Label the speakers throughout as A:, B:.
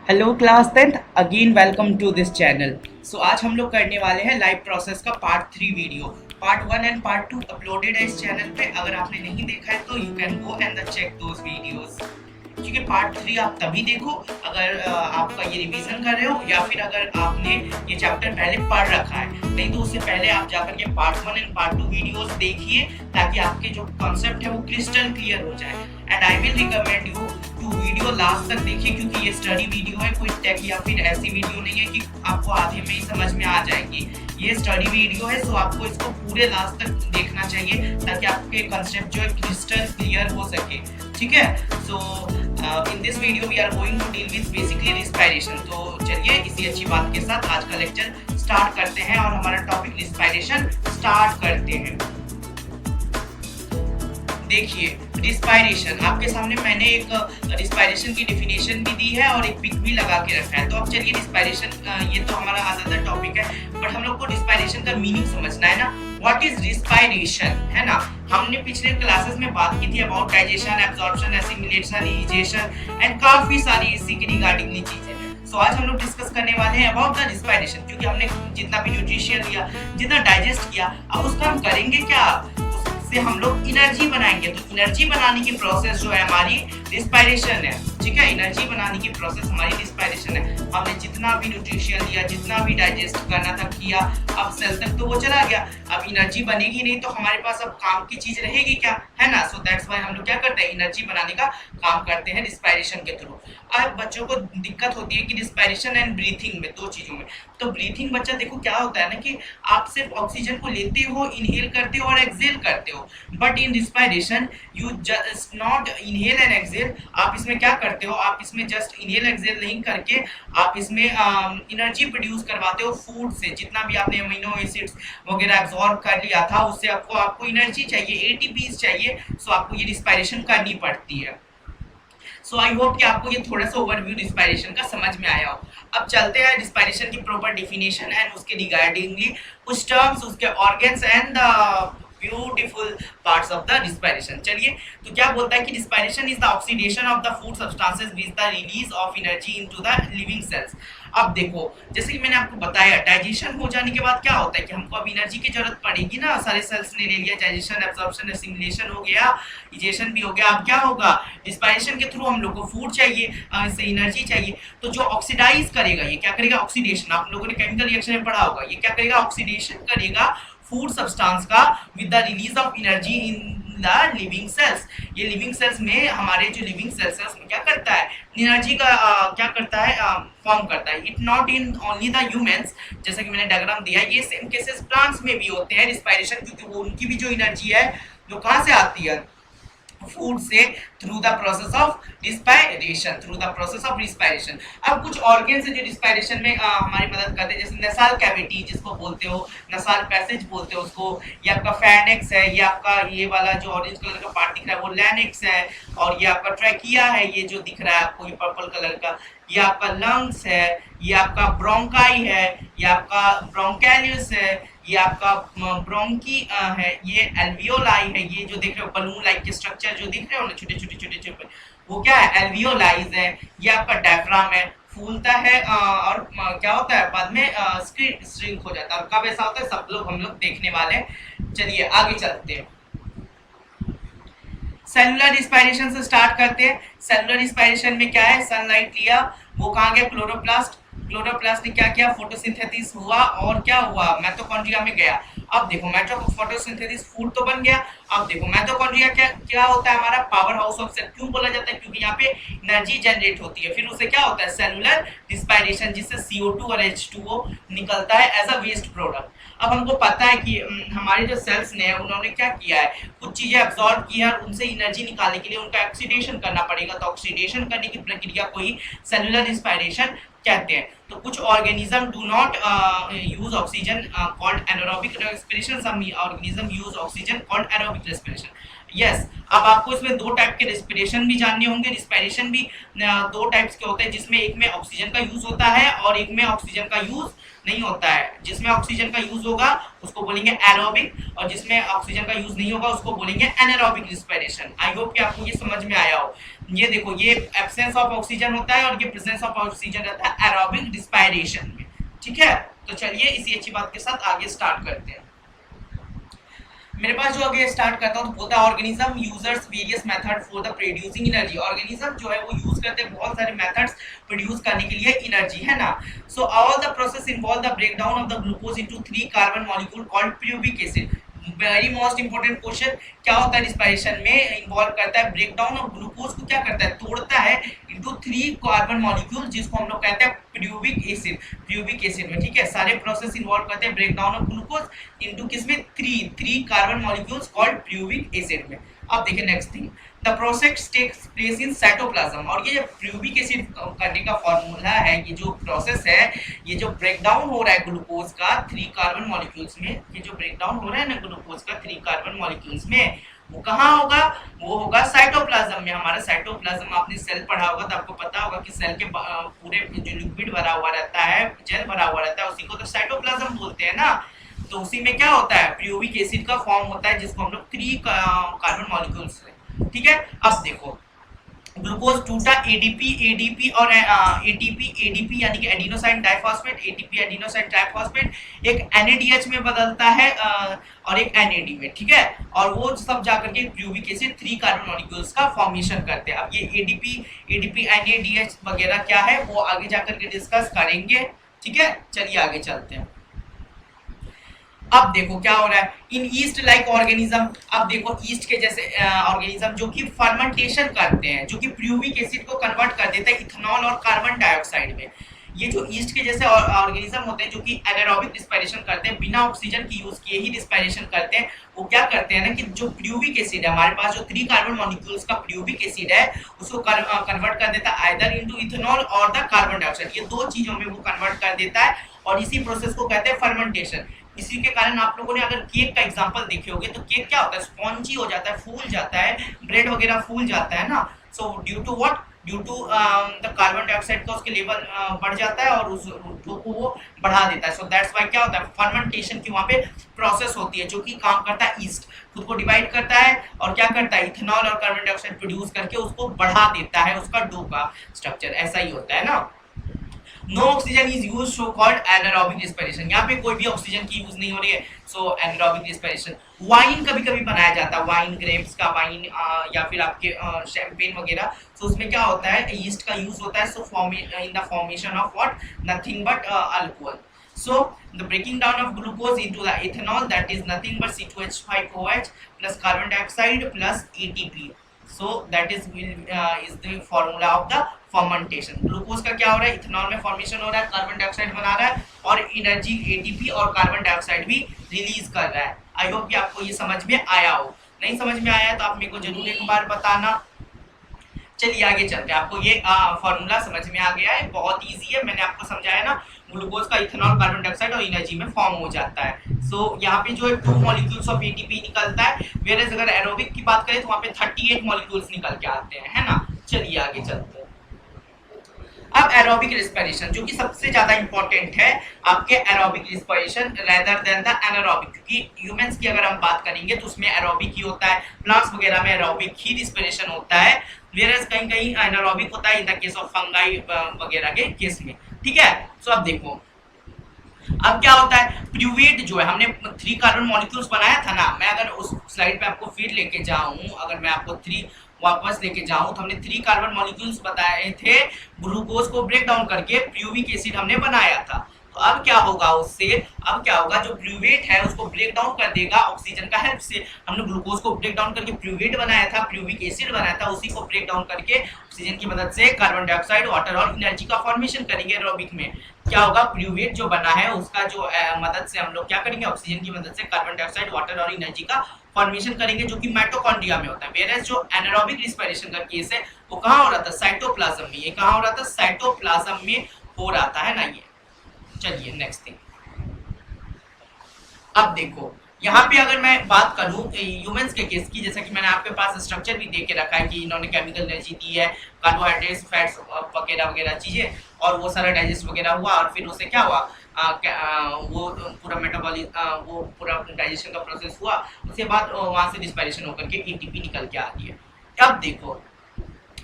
A: Hello class 10th again welcome to this channel. So आज हम लोग करने वाले हैं लाइव प्रोसेस का part 3 video. Part 1 and part 2 uploaded है इस चैनल पे। अगर आपने नहीं देखा है तो you can go and check those videos, क्योंकि पार्ट 3 आप तभी देखो अगर आपका ये रिवीजन कर रहे हो या फिर अगर आपने ये चैप्टर पहले पढ़ रखा है। नहीं तो उससे पहले आप जाकर के पार्ट 1 एंड पार्ट 2 वीडियोस देखिए ताकि आपके जो कॉन्सेप्ट है वो क्रिस्टल क्लियर हो जाए। And I will recommend you to video last तक देखिए, क्योंकि ये स्टडी वीडियो है, कोई टेक या फिर ऐसी वीडियो नहीं है कि आपको आधे में ही समझ में आ जाएगी। ये स्टडी वीडियो है, सो आपको इसको पूरे लास्ट तक देखना चाहिए ताकि आपके कंसेप्ट जो है क्रिस्टल क्लियर हो सके। ठीक है, so in this video we are going to deal with basically respiration. तो चलिए इसी अच्छी बात के साथ आज का लेक्चर स्टार्ट करते हैं और हमारा टॉपिक रिस्पायरेशन स्टार्ट करते हैं। देखिए रिस्पायरेशन आपके सामने मैंने एक रिस्पायरेशन की डेफिनेशन भी दी है और एक पिक भी लगा के रखा है। तो अब चलिए रिस्पायरेशन ये तो हमारा आधा टॉपिक है, बट हम लोग को रिस्पायरेशन का मीनिंग समझना है ना। व्हाट इज रिस्पायरेशन, है ना। हमने पिछले क्लासेस में बात की थी about digestion, absorption, assimilation, egestion and काफी सारी इसी के रिगार्डिंगली चीजें। सो आज हम लोग डिस्कस करने वाले हैं अबाउट द रिस्पायरेशन, क्योंकि हमने जितना भी न्यूट्रिशन लिया, जितना डाइजेस्ट किया, अब उसका हम करेंगे क्या, से हम लोग एनर्जी बनाएंगे। तो एनर्जी बनाने की प्रोसेस जो है हमारी रिस्पायरेशन है। ठीक है, एनर्जी बनाने की प्रोसेस हमारी रिस्पायरेशन है। हमने जितना भी न्यूट्रिशन लिया, जितना भी डाइजेस्ट करना था किया, अब सेल तक तो वो चला गया। अब एनर्जी बनेगी नहीं तो हमारे पास अब काम की चीज रहेगी क्या, है ना। सो दैट्स व्हाई हम लोग क्या करते हैं, एनर्जी बनाने का काम करते हैं रिस्पायरेशन के थ्रू। अब बच्चों को दिक्कत होती है कि रिस्पायरेशन एंड ब्रीथिंग में, दो चीजों में। तो ब्रीथिंग बच्चा देखो क्या होता है ना कि आप सिर्फ ऑक्सीजन को लेते हो, इनहेल करते हो और एक्सहेल करते हो। But in respiration you just not inhale and exhale. आप इसमें क्या करते हो, आप इसमें जस्ट इनहेल एक्सहेल नहीं करके आप इसमें एनर्जी प्रोड्यूस करवाते हो फूड से। जितना भी आपने अमीनो एसिड्स वगैरह एब्जॉर्ब कर लिया था उससे आपको एनर्जी चाहिए, एटीपीज चाहिए। सो आपको ये रिस्पायरेशन करनी पड़ती है। सो आई होप कि आपको ये थोड़ा सा ओवरव्यू रिस्पायरेशन का समझ में आया हो। अब चलते हैं रिस्पायरेशन की प्रॉपर डेफिनेशन एंड उसके रिगार्डिंगली कुछ टर्म्स, उसके organs and beautiful parts of the respiration. चलिए, तो क्या बोलता है कि respiration is the oxidation of the food substances with the release of energy into the living cells. अब देखो जैसे कि मैंने आपको बताया, डाइजेशन हो जाने के बाद क्या होता है कि हमको अब एनर्जी की जरूरत पड़ेगी ना। सारे सेल्स ने ले लिया, डाइजेशन, एब्जॉर्प्शन, एसिमिलेशन हो गया, इजेशन भी हो गया। अब क्या होगा, रिस्पायरेशन के थ्रू हम लोग को फूड चाहिए, इससे एनर्जी चाहिए। तो जो ऑक्सीडाइज करेगा, ये क्या करेगा, ऑक्सीडेशन। आप लोगों ने केमिकल रिएक्शन में पढ़ा होगा, ये क्या करेगा, ऑक्सीडेशन करेगा फूड सब्सटेंस का with the release of energy in the living cells. ये लिविंग सेल्स में, हमारे जो लिविंग सेल्स है उसमें क्या करता है, एनर्जी का क्या करता है, फॉर्म करता है। It not in only the humans, जैसा कि मैंने डायग्राम दिया, ये सेम केसेस प्लांट्स में भी होते हैं रिस्पायरेशन, क्योंकि वो उनकी भी जो एनर्जी है जो कहाँ से आती है, फूड से, through the process of respiration, through the process of respiration. अब कुछ ऑर्गन्स है जो रिस्पायरेशन में हमारी मदद करते हैं, जैसे नसाल कैविटी जिसको बोलते हो, नसाल पैसेज बोलते हो उसको। ये आपका फैनेक्स है, ये आपका ये वाला जो ऑरेंज कलर का पार्ट दिख रहा है वो लैनिक्स है, और ये आपका ट्रैकिया है, ये जो दिख रहा है आपको ये पर्पल कलर का, ये आपका लंग्स है, ये आपका ब्रोंकाई है, ये आपका ब्रोंकैलियस है, ये आपका ब्रोंकी है, ये एल्वियोलाई है। ये जो देख रहे हो बलून लाइक के स्ट्रक्चर जो दिख रहे हो ना, छोटे छोटे छोटे छोटे, वो क्या है, एल्वियोलाइज है। ये आपका डायफ्राम है, फूलता है और क्या होता है बाद में श्रिंक हो जाता है। और कब ऐसा होता है सब लोग हम लोग देखने वाले हैं। चलिए आगे चलते हैं, सेलुलर रिस्पायरेशन से स्टार्ट करते हैं। सेलुलर रिस्पायरेशन में क्या है, सनलाइट लिया, वो कहाँ गया, क्लोरोप्लास्ट। क्लोरोप्लास्ट ने क्या किया, फोटोसिंथेसिस हुआ और क्या हुआ, माइटोकॉन्ड्रिया में गया। अब देखो फोटोसिंथेसिस फूड तो बन गया। अब देखो माइटोकॉन्ड्रिया क्या क्या होता है, हमारा पावर हाउस ऑफ सेल क्यों बोला जाता है, क्योंकि यहाँ पे एनर्जी जनरेट होती है। फिर उसे क्या होता है, सेलुलर रिस्पायरेशन, जिससे CO2 और H2O निकलता है एज अ वेस्ट प्रोडक्ट। अब हमको पता है कि हमारे जो सेल्स ने उन्होंने क्या किया है, कुछ चीजें एब्जॉर्ब की है और उनसे एनर्जी निकालने के लिए उनका ऑक्सीडेशन करना पड़ेगा। तो ऑक्सीडेशन करने की प्रक्रिया को ही सेलुलर रिस्पायरेशन कहते हैं। तो कुछ organism do not use oxygen called anaerobic respiration, some organism use oxygen called aerobic respiration. Yes. अब आपको इसमें दो टाइप के रिस्पिरेशन भी जानने होंगे। रिस्पिरेशन भी दो टाइप्स के होते हैं, जिसमें एक में ऑक्सीजन का यूज होता है और एक में ऑक्सीजन का यूज नहीं होता है। जिसमें ऑक्सीजन का यूज होगा उसको बोलेंगे एरोबिक, और जिसमें ऑक्सीजन का यूज नहीं होगा उसको बोलेंगे एनारोबिक रिस्पिरेशन। आई होप कि आपको ये समझ में आया हो। ये देखो, ये एब्सेंस ऑफ ऑक्सीजन होता है और ये प्रेजेंस ऑफ ऑक्सीजन रहता है एरोबिक रिस्पिरेशन में। ठीक है, तो चलिए इसी अच्छी बात के साथ आगे स्टार्ट करते हैं। मेरे पास जो आगे स्टार्ट करता हूँ तो बोलता है organism users various method for the producing energy. Organism जो है वो यूज करते हैं बहुत सारे मेथड्स प्रोड्यूस करने के लिए एनर्जी, है ना। So all the process involve the breakdown of the glucose into 3 carbon molecule called pyruvic acid. Very most important question, क्या होता है रिस्पिरेशन में इन्वॉल्व करता है ब्रेकडाउन ऑफ ग्लूकोज को, क्या करता है तोड़ता है इनटू 3 कार्बन मॉलिक्यूल, जिसको हम लोग कहते हैं प्यूबिक एसिड। प्यूबिक एसिड में, ठीक है, सारे प्रोसेस इन्वॉल्व करते हैं ब्रेकडाउन ऑफ ग्लूकोज इनटू किसमें 3 carbon molecules called pyruvic acid में। अब देखिए next thing, the process takes place in cytoplasm. और ये जो प्यूबिक एसिड करने का फॉर्मूला है, ये जो प्रोसेस है, ये जो ब्रेकडाउन हो रहा है ग्लूकोज का 3 कार्बन मॉलिक्यूल्स में, ये जो ब्रेकडाउन हो रहा है ना ग्लूकोज का 3 कार्बन मॉलिक्यूल्स में, वो कहाँ होगा? वो होगा साइटोप्लाज्म में। हमारा साइटोप्लाज्म आपने सेल पढ़ा होगा तो आपको पता होगा कि सेल के पूरे जो लिक्विड भरा हुआ रहता है, जेल भरा हुआ रहता है, उसी को तो साइटोप्लाज्म बोलते हैं ना। तो उसी में क्या होता है, प्यूबिक एसिड का फॉर्म होता है, जिसको हम लोग 3 कार्बन मॉलिक्यूल्स, ठीक है। अब देखो, ग्लूकोज टूटा, एडीपी और एटीपी यानी कि adenosine diphosphate, ATP adenosine diphosphate एक एनएडीएच में बदलता है और एक एनएडी में, ठीक है। और वो सब जाकर के प्यूबिक एसिड 3 कार्बन मॉलिक्यूल्स का फॉर्मेशन करते हैं। अब ये एडीपी एनएडीएच वगैरह क्या है वो आगे जाकर के डिस्कस करेंगे, ठीक है। चलिए आगे चलते हैं। अब देखो क्या हो रहा है इन ईस्ट लाइक ऑर्गेनिज्म। अब देखो ईस्ट के जैसे ऑर्गेनिज्म जो कि फर्मेंटेशन करते हैं, जो कि प्यूबिक एसिड को कन्वर्ट कर देता है इथेनॉल और कार्बन डाइऑक्साइड में। ये जो ईस्ट के जैसे ऑर्गेनिज्म होते हैं जो कि एनारोबिक रिस्पिरेशन करते हैं, बिना ऑक्सीजन की यूज किए ही रिस्पिरेशन करते हैं, वो क्या करते हैं ना कि जो प्यूबिक एसिड है हमारे पास, जो 3 कार्बन मॉलिक्यूल्स का प्यूबिक एसिड है, उसको कन्वर्ट कर देता है आइदर इनटू इथेनॉल और द कार्बन डाइऑक्साइड। ये दो चीजों में वो कन्वर्ट कर देता है और इसी प्रोसेस को कहते हैं फर्मेंटेशन। इसी के कारण आप लोगों ने अगर केक का एग्जांपल देखे होंगे तो केक क्या होता है, स्पॉन्जी हो जाता है, फूल जाता है, ब्रेड वगैरह फूल जाता है ना। So due to what, due to the carbon dioxide का उसके लेवल बढ़ जाता है और उस को वो बढ़ा देता है। सो दैट्स व्हाई क्या होता है, फर्मेंटेशन की वहाँ पे प्रोसेस होती है, जो कि काम करता है ईस्ट, खुद को डिवाइड करता है और क्या करता है इथेनॉल और कार्बन डाइऑक्साइड प्रोड्यूस करके उसको बढ़ा देता है, उसका डो का स्ट्रक्चर ऐसा ही होता है ना। No oxygen is use, so called anaerobic respiration. यहाँ पे कोई भी ऑक्सीजन की यूज नहीं हो रही है, सो एनारोबिक रिस्पिरेशन। वाइन कभी कभी बनाया जाता है, वाइन ग्रेप्स का वाइन या फिर आपके शैंपेन वगैरह, तो उसमें क्या होता है ईस्ट का यूज होता है, so in the formation of what, nothing but alcohol. So the breaking down of glucose into the ethanol, that is nothing but C2H5OH plus carbon dioxide plus ATP. So that is the formula of the fermentation. Glucose का क्या हो रहा है, ethanol में formation हो रहा है, carbon dioxide बना रहा है और एनर्जी एटीपी और कार्बन डाइऑक्साइड भी रिलीज कर रहा है। आई होप कि आपको ये समझ में आया हो। नहीं समझ में आया तो आप मेरे को जरूर एक बार बताना। चलिए आगे चलते हैं। आपको ये फॉर्मूला समझ में आ गया है, बहुत इजी है, मैंने आपको समझाया ना। ग्लूकोज का इथेनॉल, कार्बन डाइऑक्साइड और एनर्जी में फॉर्म हो जाता है। सो यहाँ पे जो है 2 मॉलिक्यूल्स ऑफ एटीपी निकलता है, वेयर अगर एरोबिक की बात करें तो वहाँ पे 38 मॉलिक्यूल्स निकल के आते हैं, है ना। चलिए आगे चलते हैं। अब एरोबिक रिस्पिरेशन जो कि सबसे ज्यादा इंपॉर्टेंट है, आपके aerobic respiration rather than the anaerobic, क्योंकि ह्यूमंस की अगर हम बात करेंगे तो उसमें एरोबिक ही होता है, प्लांट्स वगैरह में एरोबिक ही रिस्पिरेशन होता है, वेयरएज कहीं कहीं एनारोबिक होता है in the case of fungi वगैरह के केस में, ठीक है। सो अब देखो अब क्या होता है, प्यूवेट जो है हमने 3 कार्बन मॉलिक्यूल्स बनाया था ना। मैं अगर उस स्लाइड पे आपको फिर लेके जाऊं, अगर मैं आपको 3 वापस लेके जाऊं तो हमने 3 कार्बन मॉलिक्यूल्स बताए थे, ग्लूकोज को ब्रेक डाउन करके प्यूबिक एसिड हमने बनाया था। तो अब क्या होगा उससे, अब क्या होगा, जो प्यूवेट है उसको ब्रेक डाउन कर देगा ऑक्सीजन का हेल्प से। हमने ग्लूकोज को ब्रेक डाउन करके प्यूवेट बनाया था, प्यूबिक एसिड बनाया था, उसी को ब्रेक डाउन करके ऑक्सीजन की मदद से कार्बन डाइऑक्साइड, वाटर और एनर्जी का फॉर्मेशन करेंगे। एरोबिक में क्या होगा, प्यूवेट जो बना है उसका जो मदद से हम लोग क्या करेंगे, ऑक्सीजन की मदद से कार्बन डाइऑक्साइड, वाटर और एनर्जी का फॉर्मेशन करेंगे, जो कि माइटोकॉन्ड्रिया में होता है। वेयरएज जो एनारोबिक रिस्पिरेशन का केस है वो कहाँ हो रहा था, साइटोप्लाज्म में। ये कहाँ हो रहा था, साइटोप्लाज्म में हो रहा था, है ना ये। चलिए नेक्स्ट थिंग। अब देखो यहाँ पे अगर मैं बात करूँ ह्यूमंस के केस की, जैसा कि मैंने आपके पास स्ट्रक्चर भी दे के रखा है कि इन्होंने केमिकल एनर्जी दी है, कार्बोहाइड्रेट्स, फैट्स वगैरह वगैरह चीजें, और वो सारा डाइजेस्ट वगैरह हुआ, और फिर उससे क्या हुआ, वो पूरा मेटाबॉलिज्म, वो पूरा डाइजेशन का प्रोसेस हुआ, उसके बाद वहां से डिस्पायरेशन होकर के एटीपी निकल के आती है। अब देखो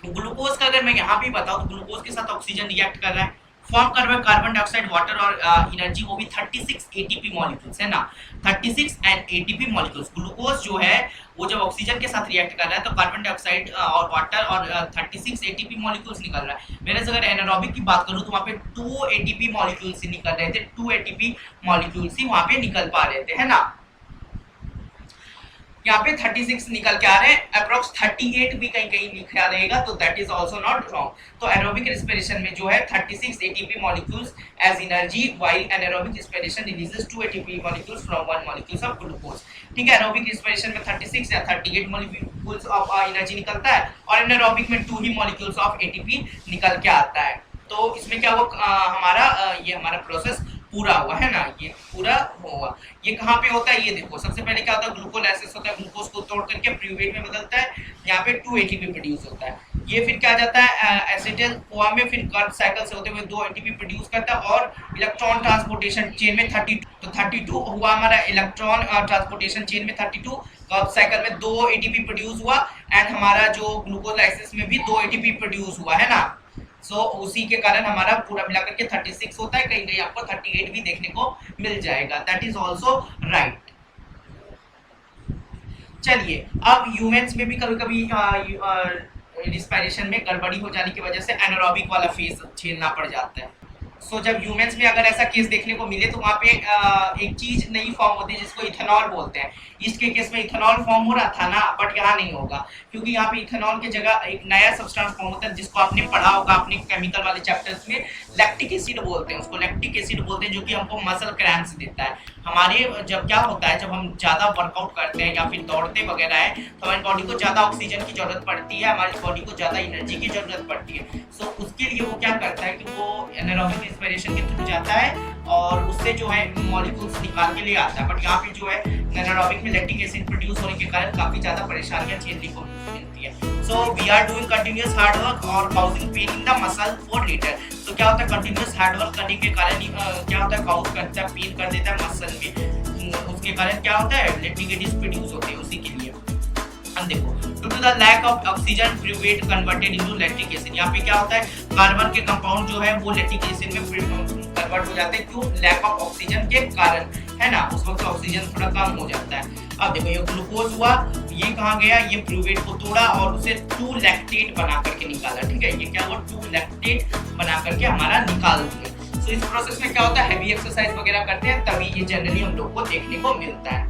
A: ग्लूकोज का अगर मैं यहाँ भी बताऊँ तो ग्लूकोज के साथ ऑक्सीजन रिएक्ट कर रहा है, फॉर्म कर रहा है कार्बन डाइऑक्साइड, वाटर और एनर्जी, वो भी 36 एटीपी मॉलिक्यूल्स है ना, 36 एंड एटीपी मॉलिक्यूल्स। ग्लूकोज जो है वो जब ऑक्सीजन के साथ रिएक्ट कर रहा है तो कार्बन डाइऑक्साइड और वाटर और 36 एटीपी मॉलिक्यूल्स निकल रहा है। मेरे अगर एनारोबिक की बात करूं तो वहां पे 2 एटीपी मॉलिक्यूल्स ही निकल रहे थे, 2 एटीपी मॉलिक्यूल्स ही वहां पे निकल पा रहे थे, है ना। यहाँ पे 36 निकल के आ रहे हैं, अप्रोक्स 38 भी कहीं कहीं लिखा रहेगा, तो that is also not wrong. तो एरोबिक रेस्पिरेशन में जो है 36 ATP molecules as energy, while anaerobic respiration releases 2 ATP molecules from 1 molecules of glucose. ठीक है, एरोबिक रेस्पिरेशन में 36 या 38 मॉलिक्यूल्स ऑफ एनर्जी निकलता है, और एनारोबिक में 2 ही मॉलिक्यूल्स ऑफ एटीपी निकल के आता है। तो इसमें क्या हुआ, हमारा ये हमारा प्रोसेस पूरा हुआ, है ना, ये पूरा हुआ। ये कहाँ पे होता है, ये देखो सबसे पहले क्या होता है, ग्लूकोलाइसिस होता है, ग्लूकोज को तोड़ करके प्यूरेट में बदलता है, यहाँ पे 2 एटीपी प्रोड्यूस होता है। ये फिर क्या जाता है एसिटिल कोआ में, फिर कर्व साइकिल से होते हुए 2 एटीपी प्रोड्यूस करता है, और इलेक्ट्रॉन ट्रांसपोर्टेशन चेन में 32, तो 32 हुआ हमारा इलेक्ट्रॉन ट्रांसपोर्टेशन चेन में 32, कर्व साइकिल में 2 एटीपी प्रोड्यूस हुआ, एंड हमारा जो ग्लूकोलाइसिस में भी 2 एटीपी प्रोड्यूस हुआ, है ना। सो उसी के कारण हमारा पूरा मिलाकर के 36 होता है, कहीं कहीं आपको 38 भी देखने को मिल जाएगा, दैट इज आल्सो राइट। चलिए, अब ह्यूमंस में भी कभी कभी रिस्पायरेशन में गड़बड़ी हो जाने की वजह से एनारोबिक वाला फेज झेलना पड़ जाता है। सो जब ह्यूमंस में अगर ऐसा केस देखने को मिले तो वहाँ पे एक चीज नई फॉर्म होती है जिसको इथेनॉल बोलते हैं। इसके केस में इथेनॉल फॉर्म हो रहा था ना, बट यहाँ नहीं होगा, क्योंकि यहाँ पे इथेनॉल की जगह एक नया सब्सटेंस फॉर्म होता है जिसको आपने पढ़ा होगा अपने केमिकल वाले चैप्टर्स में, लैक्टिक एसिड बोलते हैं उसको, लैक्टिक एसिड बोलते हैं, जो कि हमको मसल क्रैम्प्स देता है। हमारे जब क्या होता है, जब हम ज्यादा वर्कआउट करते हैं या फिर दौड़ते वगैरह है तो हमारी बॉडी को ज्यादा ऑक्सीजन की जरूरत पड़ती है, हमारी बॉडी को ज्यादा एनर्जी की जरूरत पड़ती है। सो उसके लिए वो क्या करता है कि वो एनारोबिक रेस्पिरेशन के थ्रू जाता है और उससे जो है मॉलिक्यूल्स निकाल के ले आता है। बट यहाँ पे जो है एनारोबिक में लैक्टिक एसिड प्रोड्यूस होने के कारण काफी ज्यादा परेशानियां झेलने को मिलती है। So we are doing continuous hard work और causing pain in the muscle for later. तो क्या होता है, कंटिन्यूअस हार्ड वर्क करने के कारण क्या होता है, काउज करता है, पेन कर देता है मसल में, उसके कारण क्या होता है, लैक्टिक एसिड प्रोड्यूस होते हैं उसी के लिए। हम देखो, due to the lack of oxygen pyruvate converted into lactic acid, यहाँ पे क्या होता है, कार्बन के कंपाउंड जो है वो लैक्टिक एसिड में कन्वर्ट हो जाते हैं, क्यों, लैक ऑफ ऑक्सीजन के कारण, है ना, उस वक्त ऑक्सीजन थोड़ा कम हो जाता है। अब देखो ये ग्लूकोज हुआ, ये कहाँ गया, ये प्यूरेट को तोड़ा और उसे 2 लैक्टेट बना करके निकाला। ठीक है, ये क्या हुआ, 2 लैक्टेट बना करके हमारा निकाल दिया। सो इस प्रोसेस में क्या होता है, हैवी एक्सरसाइज वगैरह करते हैं तभी ये जनरली हम लोग को देखने को मिलता है।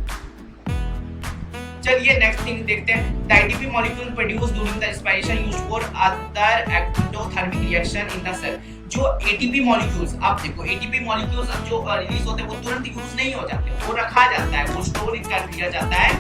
A: चलिए नेक्स्ट थिंग देखते हैं, the ATP molecule produced during the respiration used for other ectothermic reaction in the cell. जो एटीपी मॉलिक्यूल्स, आप देखो एटीपी मॉलिक्यूल्स जो रिलीज होते हैं वो तुरंत यूज नहीं हो जाते, वो रखा जाता है, वो स्टोर कर दिया जाता है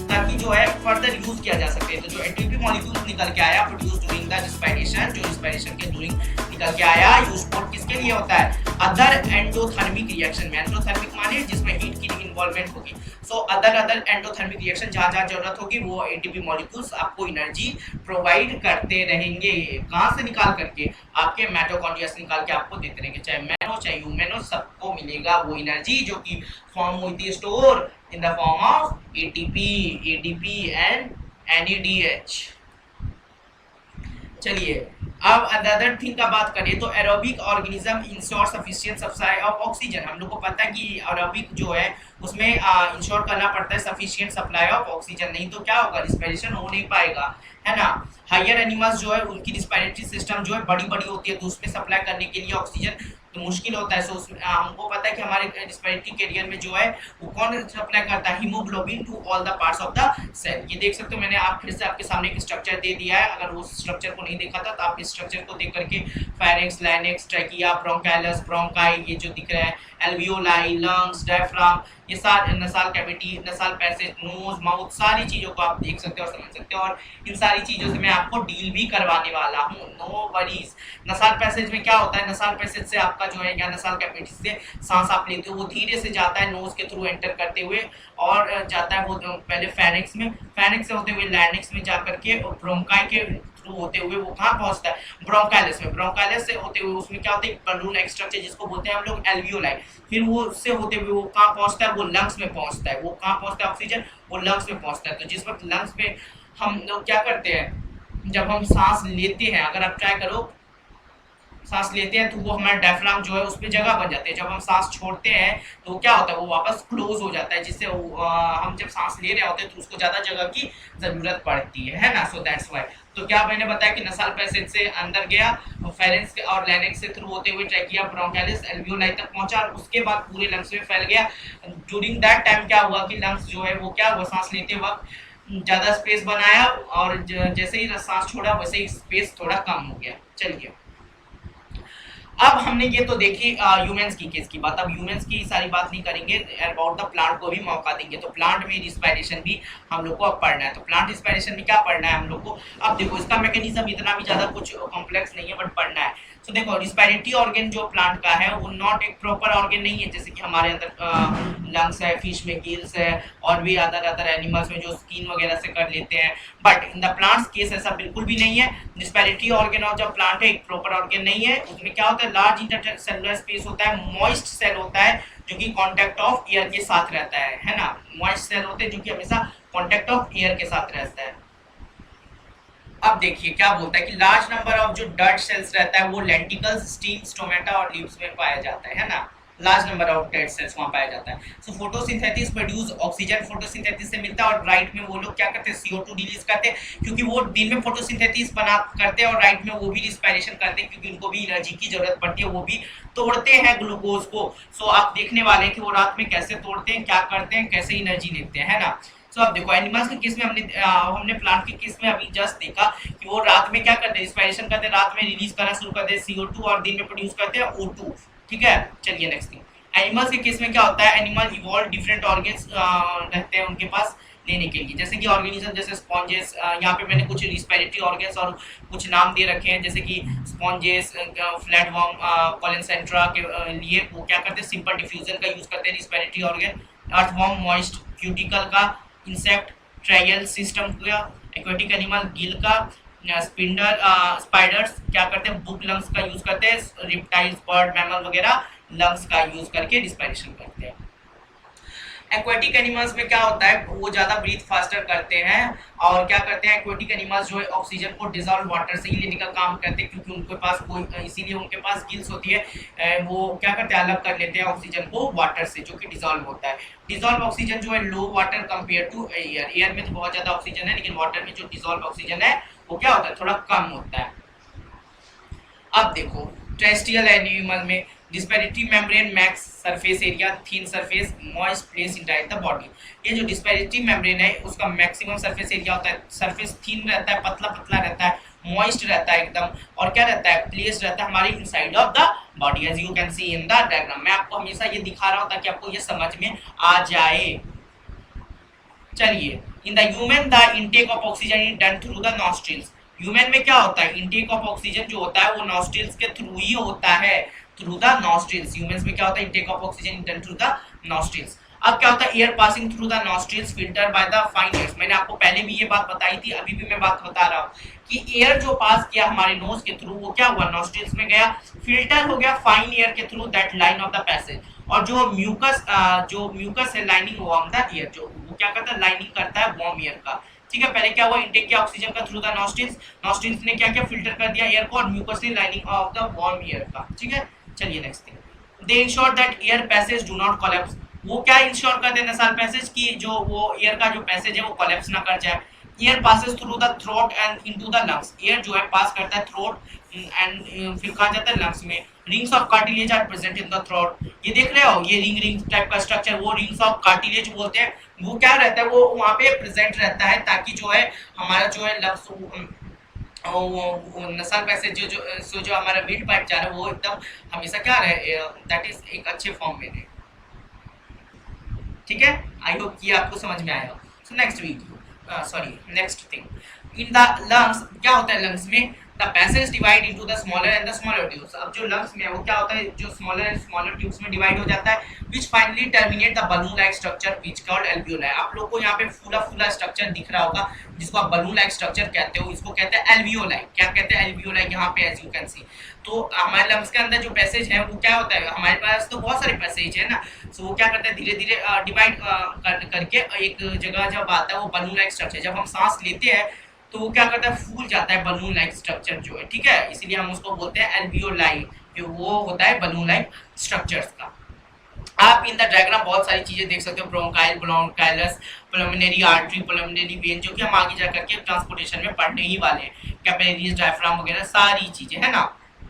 A: ताकि जो है फर्दर यूज किया जा सके। तो जो एटीपी मॉलिक्यूल्स निकल के आया प्रोड्यूस ड्यूरिंग द रेस्पिरेशन, जो रेस्पिरेशन के ड्यूरिंग निकल के आया, यूज फॉर किसके लिए होता है, अदर एंडोथर्मिक रिएक्शन में। एंडोथर्मिक माने जिसमें हीट की इन्वॉल्वमेंट होगी। सो अदर एंडोथर्मिक रिएक्शन जहां जरूरत होगी वो एटीपी मॉलिक्यूल्स आपको एनर्जी प्रोवाइड करते रहेंगे। कहां से निकाल करके, आपके माइटोकॉन्ड्रिया से निकाल के आपको देते रहेंगे, चाहे मैन हो चाहे ह्यूमन हो, सबको मिलेगा वो एनर्जी जो कि फॉर्म होती है store in the form of ATP and NADH। चलिए अब अदर थिंग का बात करें तो aerobic organism ensure sufficient supply of oxygen. हम लोग को पता है कि एरोबिक जो है उसमें इंश्योर करना पड़ता है सफिशिएंट सप्लाई ऑफ ऑक्सीजन, नहीं तो क्या होगा, रिस्पिरेशन हो नहीं पाएगा, है ना। हायर एनिमल्स जो है उनकी रिस्पिरेटरी सिस्टम जो है बड़ी बड़ी होती है, तो उसमें सप्लाई करने के लिए ऑक्सीजन तो मुश्किल होता है। सो हमको पता है कि हमारे रिस्पिरेटरी कैरियर में जो है वो कौन सप्लाई करता है, haemoglobin to all the parts of the cell. ये देख सकते हो, मैंने आप फिर से आपके सामने एक स्ट्रक्चर दे दिया है, अगर उस स्ट्रक्चर को नहीं देखा था तो आप इस स्ट्रक्चर को देख करके फेरिंक्स, लाइनेक्स, ट्रैकिया, ब्रोंकाइलस, ब्रोंकाई, ये जो दिख रहा है एल्वियोलाई, लंग्स, डायफ्राम, ये सारे नसाल कैविटी, नसाल पैसेज, नोज, माउथ, सारी चीजों को आप देख सकते हो और समझ सकते हो, और इन सारी चीजों से मैं आपको डील भी करवाने वाला हूँ, नो वरीज। नसाल पैसेज में क्या होता है, नसाल पैसेज से आपका जो है या नसाल कैविटी से सांस आप लेते हो वो धीरे से जाता है नोज के थ्रू एंटर करते हुए, और जाता है वो पहले फेरिंक्स में, फेरिंक्स से होते हुए लैरिंक्स में जाकर के ब्रोंकाई के थ्रू होते हुए वो कहाँ पहुंचता है, ब्रोंकाइलिस में, ब्रोंकाइलिस से होते हुए उसमें क्या होता है, बलून स्ट्रक्चर जिसको बोलते हैं हम लोग एल्वियोलाई, फिर वो उससे होते हुए वो कहाँ पहुंचता है, वो लंग्स में पहुंचता है, वो कहाँ पहुंचता है ऑक्सीजन, वो लंग्स में पहुंचता है। तो जिस वक्त लंग्स में हम लोग क्या करते हैं, जब हम सांस लेते हैं, अगर आप ट्राई करो सांस लेते हैं तो वो हमारा डायफ्राम जो है उस पर जगह बन जाती है, जब हम सांस छोड़ते हैं तो क्या होता है, वो वापस क्लोज हो जाता है, जिससे हम जब सांस ले रहे होते हैं तो उसको ज्यादा जगह की जरूरत पड़ती है ना, सो दैट्स व्हाई। तो क्या मैंने बताया कि नसाल पैसेज से अंदर गया, फेरेंक्स और लैरिंक्स से थ्रू होते हुए ट्रैकिया, ब्रोंकाइलिस, एल्वियोलाई तक पहुंचा, और उसके बाद पूरे लंग्स में फैल गया। ड्यूरिंग दैट टाइम क्या हुआ कि लंग्स जो है वो क्या हुआ, सांस लेते वक्त ज्यादा स्पेस बनाया, और जैसे ही सांस छोड़ा वैसे ही स्पेस थोड़ा कम हो गया। चलिए, अब हमने ये तो देखी ह्यूमंस की केस की बात, अब ह्यूमंस की सारी बात नहीं करेंगे, अबाउट द प्लांट को भी मौका देंगे। तो प्लांट में रिस्पायरेशन भी हम लोग को अब पढ़ना है। तो प्लांट रिस्पायरेशन में क्या पढ़ना है हम लोग को, अब देखो इसका मैकेनिज्म इतना भी ज्यादा कुछ कॉम्प्लेक्स नहीं है, बट पढ़ना है। तो देखो रिस्पायरेटरी ऑर्गन जो प्लांट का है वो नॉट एक प्रॉपर ऑर्गन नहीं है, जैसे कि हमारे अंदर लंग्स है, फिश में गिल्स है, और भी अदर अदर एनिमल्स में जो स्किन वगैरह से कर लेते हैं, but in the plants case ऐसा बिल्कुल भी नहीं है। रिस्पायरेटरी ऑर्गन और जब प्लांट है एक प्रॉपर ऑर्गन नहीं है, उसमें क्या होता है, लार्ज इंटरसेलुलर स्पेस होता है, मॉइस्ट सेल होता है जो कि कांटेक्ट ऑफ एयर के साथ रहता है ना, मॉइस्ट सेल होते हैं जो कि हमेशा कांटेक्ट ऑफ एयर के साथ रहता है। अब देखिए क्या बोलता है कि लार्ज नंबर ऑफ जो डर्ट सेल्स रहता है वो लेंटिकल्स, स्टीम, स्टोमेटा और लीव्स में पाया जाता है ना, large number of dead cells वहां पाया जाता है। सो फोटोसिंथेसिस प्रोड्यूस ऑक्सीजन, फोटोसिंथेसिस से मिलता है, और राइट में वो लोग क्या करते हैं, CO2 रिलीज करते हैं, क्योंकि वो दिन में फोटोसिंथेसिस बना करते हैं और राइट में वो भी रिस्पायरेशन करते हैं, क्योंकि उनको भी एनर्जी की जरूरत पड़ती है, वो भी तोड़ते हैं ग्लूकोज को। सो आप देखने वाले हैं कि वो रात में कैसे तोड़ते हैं, क्या करते हैं, कैसे एनर्जी लेते हैं, है ना। सो अब देखो एनिमल्स के केस में हमने प्लांट के केस में अभी जस्ट देखा कि वो रात में क्या करते हैं, रिस्पायरेशन करते हैं, रात में रिलीज करना शुरू करते हैं CO2, और दिन में प्रोड्यूस करते हैं O2। ठीक है, चलिए नेक्स्ट थिंग, एनिमल्स के केस में क्या होता है, एनिमल इवॉल्व डिफरेंट ऑर्गन्स रहते हैं उनके पास लेने के लिए, जैसे कि ऑर्गेनिज्म जैसे स्पॉन्जेस, यहाँ पे मैंने कुछ रिस्पायरेटरी ऑर्गन्स और कुछ नाम दे रखे हैं, जैसे कि स्पॉन्जेस, फ्लैटवर्म, कोलेंसेंट्रा के लिए वो क्या करते हैं, सिंपल डिफ्यूजन का यूज करते हैं respiratory organ, earthworm moist cuticle का, इंसेक्ट ट्रायल सिस्टम का, एक्वेटिक एनिमल गिल का, स्पाइडर्स क्या करते हैं, बुक लंग्स का यूज करते हैं, रिप्टाइल्स, बर्ड, मैमल वगैरह लंग्स का यूज करके रिस्पायरेशन करते हैं। एक्वेटिक एनिमल्स में क्या होता है, वो ज्यादा ब्रीथ फास्टर करते हैं, और क्या करते हैं एक्वेटिक एनिमल्स जो है ऑक्सीजन को डिजॉल्व वाटर से ही लेने का काम करते हैं, क्योंकि उनके पास कोई, इसीलिए उनके पास गिल्स होती है, वो क्या करते हैं अलग कर लेते हैं ऑक्सीजन को वाटर से जो कि डिजॉल्व होता है। डिजॉल्व ऑक्सीजन जो है low water compare to air, air में तो बहुत ज्यादा ऑक्सीजन है, लेकिन वाटर में जो डिजॉल्व ऑक्सीजन है वो क्या होता है, थोड़ा कम होता है। अब देखो टेरेस्ट्रियल एनिमल में respiratory membrane max surface area, thin surface, moist place inside the body. ये जो डिस्पेरिटरी मेम्ब्रेन है उसका मैक्सिमम सरफेस एरिया होता है, सरफेस थिन रहता है, पतला पतला रहता है, मॉइस्ट रहता है एकदम, और क्या रहता है, प्लेस रहता है हमारे inside of the body, as you can see in the diagram. मैं आपको हमेशा ये दिखा रहा हूं ताकि आपको ये समझ में आ जाए। चलिए, in the human the intake of oxygen is done through the nostrils. Human में क्या होता है, इनटेक ऑफ ऑक्सीजन जो होता है वो नॉस्ट्रिल्स के थ्रू ही होता है, थ्रू द नॉस्ट्रिल्स। ह्यूमंस में क्या होता है, intake of oxygen done through the nostrils. अब क्या होता है, air passing through the nostrils filter by the fine hairs. मैंने आपको पहले भी ये बात बताई थी, अभी भी मैं बात बता रहा हूँ कि एयर जो पास किया हमारे नोज के थ्रू वो क्या हुआ, नॉस्ट्रिल्स में गया, फिल्टर हो गया फाइन एयर के through that line of the passage. और जो म्यूकस है लाइनिंग वार्म द एयर, जो वो क्या करता है, लाइनिंग करता है वार्म एयर का। ठीक है, पहले क्या हुआ, इनटेक किया ऑक्सीजन का थ्रू द नॉस्ट्रिल्स, नॉस्ट्रिल्स ने क्या किया, फिल्टर कर दिया एयर को, और म्यूकस ने lining of the warm air का। ठीक है, चलिए next thing, they ensure that air passage do not collapse. वो क्या इंश्योर करते हैं नसाल पैसेज की, जो वो एयर का जो पैसेज है वो कोलैप्स ना कर जाए। Air passes through the throat and into the lungs. Air जो है पास करता है थ्रोट एंड फिर कहाँ जाता है, लंग्स में। Rings of cartilage are present in the throat. ये देख रहे हो, ये रिंग टाइप का स्ट्रक्चर, वो रिंग्स ऑफ कार्टिलेज बोलते हैं। वो क्या रहता है, वो वहाँ पे प्रेजेंट रहता है ताकि जो है हमारा जो है लंग्स वो नसल पैसेज जो हमारा मिड पार्ट जा रहा है वो एकदम हमेशा क्या रहे, दैट इज एक अच्छे फॉर्म में रहे। ठीक है, आई होप कि आपको समझ में आया। So next video, sorry next thing, in the lungs क्या होता है लंग्स में, the passage divide into the smaller and the smaller tubes. अब जो लंग्स में है वो क्या होता है, जो स्मॉलर एंड स्मॉलर ट्यूब्स में डिवाइड हो जाता है, which finally terminate the balloon like structure which called alveoli। आप लोग को यहाँ पे फूला फूला स्ट्रक्चर दिख रहा होगा जिसको आप balloon like structure कहते हो, इसको कहते हैं alveoli। क्या कहते हैं alveoli यहाँ पे, as you can see। तो हमारे लंग्स के अंदर जो पैसेज है वो क्या होता है, हमारे पास तो बहुत सारे पैसेज है ना, सो वो क्या करते हैं धीरे धीरे डिवाइड करके एक जगह जब आता है वो balloon like structure, जब हम सांस लेते हैं तो वो क्या करता है फूल जाता है balloon like structure जो है, ठीक है, इसीलिए हम उसको बोलते हैं alveoli, जो वो होता है balloon like structures का। आप इन द डायग्राम बहुत सारी चीजें देख सकते हो, bronchiole, bronchioles, pulmonary artery, pulmonary vein, जो कि हम आगे जा करके ट्रांसपोर्टेशन में पढ़ने ही वाले हैं, कैपिलरीज, डायफ्राम वगैरह सारी चीजें है ना।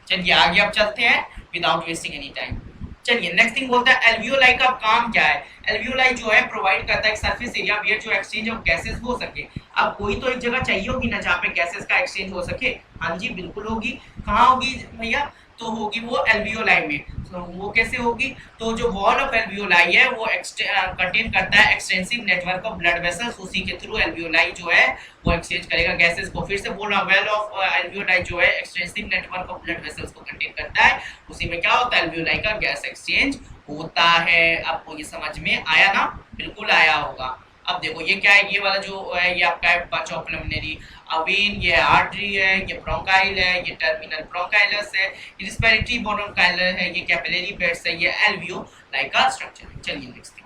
A: चलिए आगे अब चलते हैं विदाउट वेस्टिंग एनी टाइम। चलिए नेक्स्ट थिंग बोलता है एल्वियोलाई का काम क्या है। एल्वियोलाई जो है प्रोवाइड करता है एक सरफेस एरिया वेयर जो एक्सचेंज ऑफ गैसेस हो सके। अब कोई तो एक जगह चाहिए होगी ना जहाँ पे गैसेस का एक्सचेंज हो सके, हाँ जी बिल्कुल होगी। कहाँ होगी भैया, तो होगी वो एल्वियोलाई में। तो वो कैसे होगी, तो जो वॉल ऑफ एल्वियोलाई है वो कंटेन करता है extensive network of blood vessels, उसी के थ्रू एल्वियोलाई जो है वो एक्सचेंज करेगा गैसेस को। फिर से बोल रहा हूँ, वेल ऑफ एल्वियोलाई जो है extensive network of blood vessels को कंटेन करता है, उसी में क्या होता है एल्वियोलाई का गैस एक्सचेंज होता है। आपको ये समझ में आया ना, बिल्कुल आया होगा। अब देखो ये क्या है, ये वाला जो है ये आपका है बंच ऑफ पल्मोनरी वेन, ये आर्टरी है, ये ब्रोंकाइल है, ये टर्मिनल ब्रोंकाइलस है, ये रिस्पिरेटरी ब्रोंकाइलर है, ये कैपिलरी बेड्स है, ये एल्वियोलाई का स्ट्रक्चर है। चलिए next thing,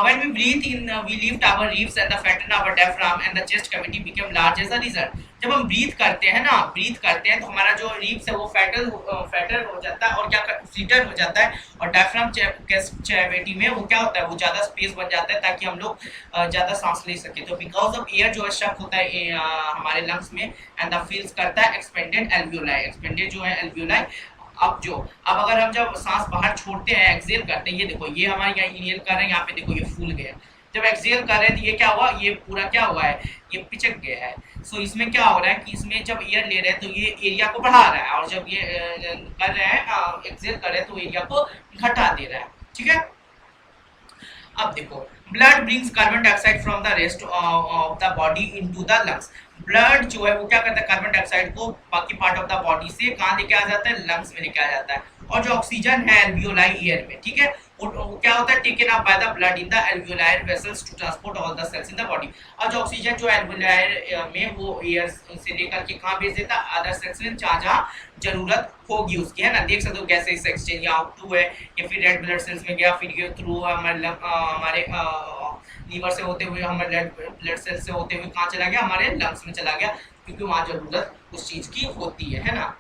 A: when we breathe in we lift our ribs and the fatten our diaphragm and the chest cavity become large as a result। जब हम ब्रीथ करते हैं ना, ब्रीथ करते हैं तो हमारा जो रिब्स है वो फैटर हो जाता है और क्या फ्लिटर हो जाता है, और डायफ्राम कैविटी में वो क्या होता है वो ज़्यादा स्पेस बन जाता है ताकि हम लोग ज़्यादा सांस ले सके। तो बिकॉज ऑफ एयर जो है शक होता है हमारे लंग्स में एंड द फील्स करता है एक्सपेंडेड एल्वियोलाई, एक्सपेंडेड जो है एल्वियोलाई। अब अगर हम जब सांस बाहर छोड़ते हैं एक्सहेल करते हैं, ये देखो ये हमारे यहाँ इनहेल कर रहे हैं, यहाँ पे देखो ये फूल गया। जब एक्सहेल कर रहे हैं तो ये क्या हुआ, ये पूरा क्या हुआ है, ये पिचक गया है। सो इसमें क्या हो रहा है कि इसमें जब एयर ले रहे हैं तो ये एरिया को बढ़ा रहा है, और जब ये कर रहे हैं एक्सहेल कर रहे हैं तो एरिया को घटा दे रहा है, ठीक है। अब देखो blood brings carbon dioxide from the rest of the body into the lungs. Blood जो है वो क्या करता है कार्बन डाइऑक्साइड को बाकी पार्ट ऑफ द बॉडी से कहाँ लेके आ जाता है, लंग्स में लेके आ जाता है। और जो ऑक्सीजन है एल्वियोलाई एयर में, ठीक है, वो क्या होता है taken up by the blood in the alveolar vessels to transport all the cells in the body. और जो ऑक्सीजन जो एल्वियोलायर में वो एयर से लेकर के कहाँ भेज देता है, अदर सेल्स में जहाँ जहाँ जरूरत होगी उसकी, है ना। देख सकते हो गैसेस एक्सचेंज यहाँ टू है, या फिर रेड ब्लड सेल्स में गया, फिर ये थ्रू हमारे लीवर से होते हुए हमारे ब्लड सेल्स से होते हुए कहाँ चला गया, हमारे लंग्स में चला गया, क्योंकि वहाँ जरूरत उस चीज की होती है ना।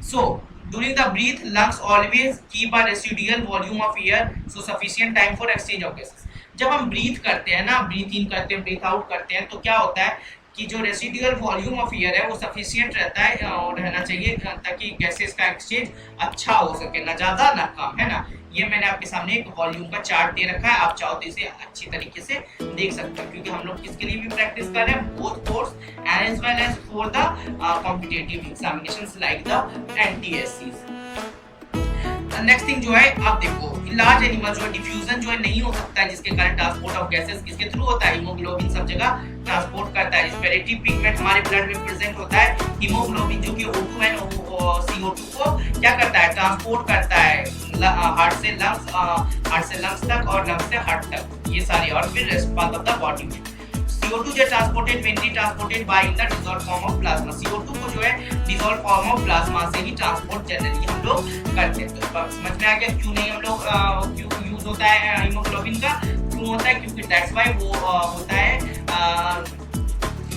A: सो during the breath lungs always keep a residual volume of air so sufficient time for exchange of gases। जब हम ब्रीथ करते हैं ना, ब्रीथ इन करते हैं ब्रीथ आउट करते हैं, तो क्या होता है कि जो रेसिडुअल वॉल्यूम ऑफ एयर है वो सफिशिएंट रहता है और रहना चाहिए ताकि गैसेस का एक्सचेंज अच्छा हो सके, ना ज़्यादा ना कम, है ना। ये मैंने आपके सामने एक वॉल्यूम का चार्ट दे रखा है, आप चाहो तो इसे अच्छी तरीके से देख सकते हो, क्योंकि हम लोग किसके लिए भी प्रैक्टिस कर रहे हैं, both course as well as for the competitive examinations like the NTSEs. Next thing जो है आप देखो लार्ज एनिमल जो है डिफ्यूजन जो है नहीं हो सकता है, जिसके कारण ट्रांसपोर्ट ऑफ गैसेस किसके थ्रू होता है, हीमोग्लोबिन सब जगह ट्रांसपोर्ट करता है। रेस्पिरेटरी पिगमेंट हमारे ब्लड में प्रेजेंट होता है, हीमोग्लोबिन जो कि O2 एंड CO2 को क्या करता है ट्रांसपोर्ट करता है हार्ट से लंग्स तक और लंग्स से हार्ट तक, ये सारे, और फिर rest part of the body में। CO2 जो transported mainly transported by in the dissolve form of plasma. CO2 को जो है डिसॉल्व फॉर्म ऑफ प्लाज्मा से ही ट्रांसपोर्ट जनरली हम लोग करते हैं। तो समझ में आ गया क्यों नहीं हम लोग क्यों यूज होता है हीमोग्लोबिन का, क्यों होता है, क्योंकि दैट्स व्हाई वो होता है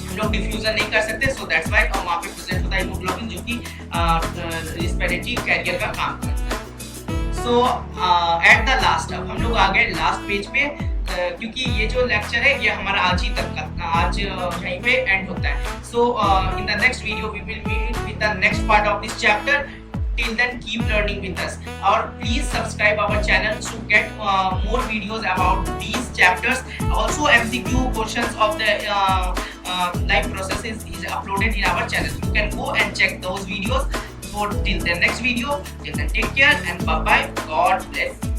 A: हम लोग डिफ्यूजन नहीं कर सकते, सो दैट्स व्हाई वहाँ पे प्रेजेंट होता है हीमोग्लोबिन जो कि रिस्पिरेटरी कैरियर का काम करता है। सो एट द लास्ट अब हम लोग आ गए लास्ट पेज पे, क्योंकि ये जो लेक्चर है ये हमारा आज ही तक का, आज यहीं पे एंड होता है। So in the next video we will meet with the next part of this chapter. Till then keep learning with us, or please subscribe our channel to get more videos about these chapters, also MCQ questions of the live process is uploaded in our channel. You can go and check those videos. For till the next video, till then take care and bye bye. God bless.